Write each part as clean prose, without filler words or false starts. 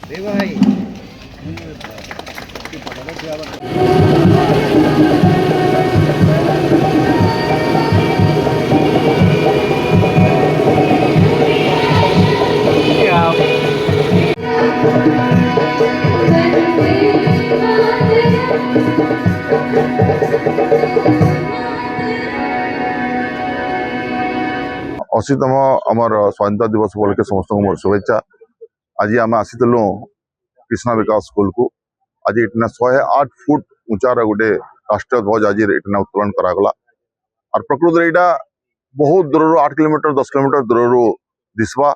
ए भाई अशीतम आमर स्वाधीनता दिवस उपलक्षे समस्त मोर शुभेच्छा। आज आम आसीलु कृष्णा विकास स्कूल को। आज इतना 108 फुट उचार गोटे राष्ट्रीय ध्वज आज इतना उत्तोलन करागला। और प्रकृत यहाँ बहुत दूर 8 किलोमीटर 10 किलोमीटर दूर दिशा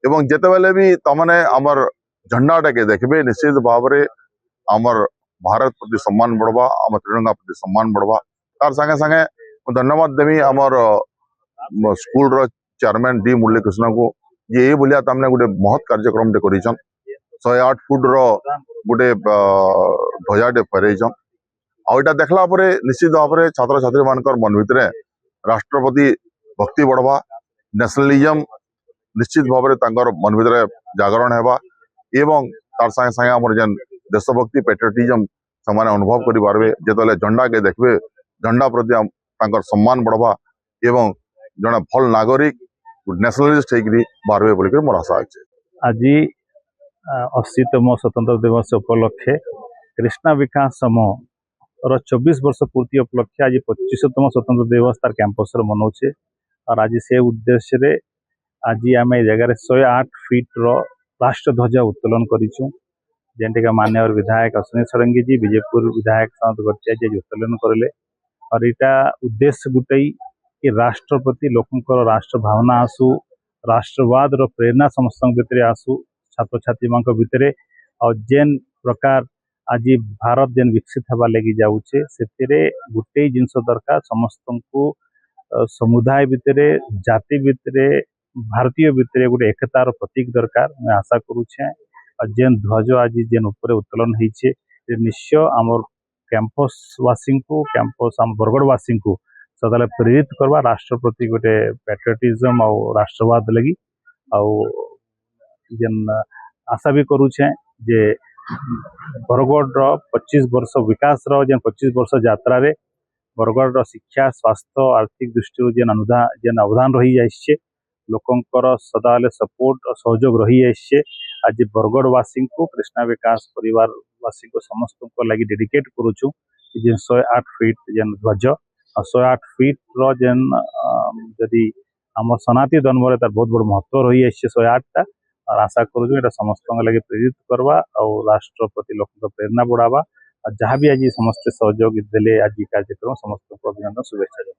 एवं जिते बेले भी तमने आमर झंडाटा के देखबे निश्चित भाव में आमर भारत प्रति सम्मान बढ़वा, आम त्रिरंगा प्रति सम्मान बढ़वा। तार संगे संगे धन्यवाद देवी आमर स्कूल रो चेयरमैन डी मुरलीकृष्ण को ये भलिया तमने गोटे महत कार्यक्रम टे करिछन। 108 फुट रो गोटे ध्वजाटे फहराइछन। आ एटा देखला परे निश्चित भाव में छात्र छात्री मानकर मन भितरे राष्ट्रपति भक्ति बढ़वा, नेशनलिज्म निश्चित भाव में तांकर मन भितरे जागरण हेबा एवं तार संगे संगे हमर जेन देशभक्ति पैट्रियटिज्म समाने अनुभव करि पारबे। जेतले झंडा के देखबे झंडा प्रति तांकर सम्मान बढ़वा एवं जड़े भल नागरिक नेशनलिस्ट होकर बाहर बोलिक मोर आशा अच्छे। आज 80तम स्वतंत्र दिवस उपलक्षे कृष्णा विकास समूह 24 वर्ष पूर्ति उपलक्षे आज 25तम स्वतंत्र दिवस तार कैंपस मनाऊे। और आज से उद्देश्य रे आज आम जगह 108 फीट रो राष्ट्र ध्वज उत्तोलन करूँ। जेनटिका माननीय विधायक अश्विनी षडंगी जी विजयपुर विधायक साउथ गटिया जी उत्तोलन करें। और यहाँ उद्देश्य गोटे कि राष्ट्रपति लोकंकर राष्ट्र भावना आसू, राष्ट्रवाद रो प्रेरणा समस्त भितर आसू, छात्र छात्री मान भितर और जेन प्रकार आज भारत जेन विकसित हवा लगी जाऊे से गोटे जिनस दरकार समस्त को समुदाय भितर जाति भितर भारतीय भितर गोटे एकतार प्रतीक दरकार मैं आशा करुचे। और जेन ध्वज आज जेन ऊपर उत्तोलन होइछे निश्चय आमर कैंपसवासी को कैंपस आम बरगढ़वासी को सदा प्रेरित करवा राष्ट्र प्रति गोटे पैट्रियटिज्म और राष्ट्रवाद लगी। जेन आशा भी करुचे जे बरगढ़ 25 वर्ष विकास जेन 25 वर्ष यात्रा रे बरगढ़ शिक्षा स्वास्थ्य आर्थिक दृष्टि जेन अवदान रही जाइए लोकंकर सदा सपोर्ट और सहयोग रही जाइए। आज बरगढ़वासी को कृष्णा विकास परिवारवासी को समस्त को लगी डेडिकेट करुचु जेन 108 फीट जेन ध्वज 108 फीट रो जेन जदि आम सनाती धर्म तार बहुत बड़ महत्व रही है 108टा। और आशा करूँ समस्त लगे प्रेरित करवा और राष्ट्रपति लोक प्रेरणा बढ़ावा। और जहाँ भी आज समस्त सहयोग देले आज कार्यक्रम समस्त को अभिनंदन शुभेच्छा।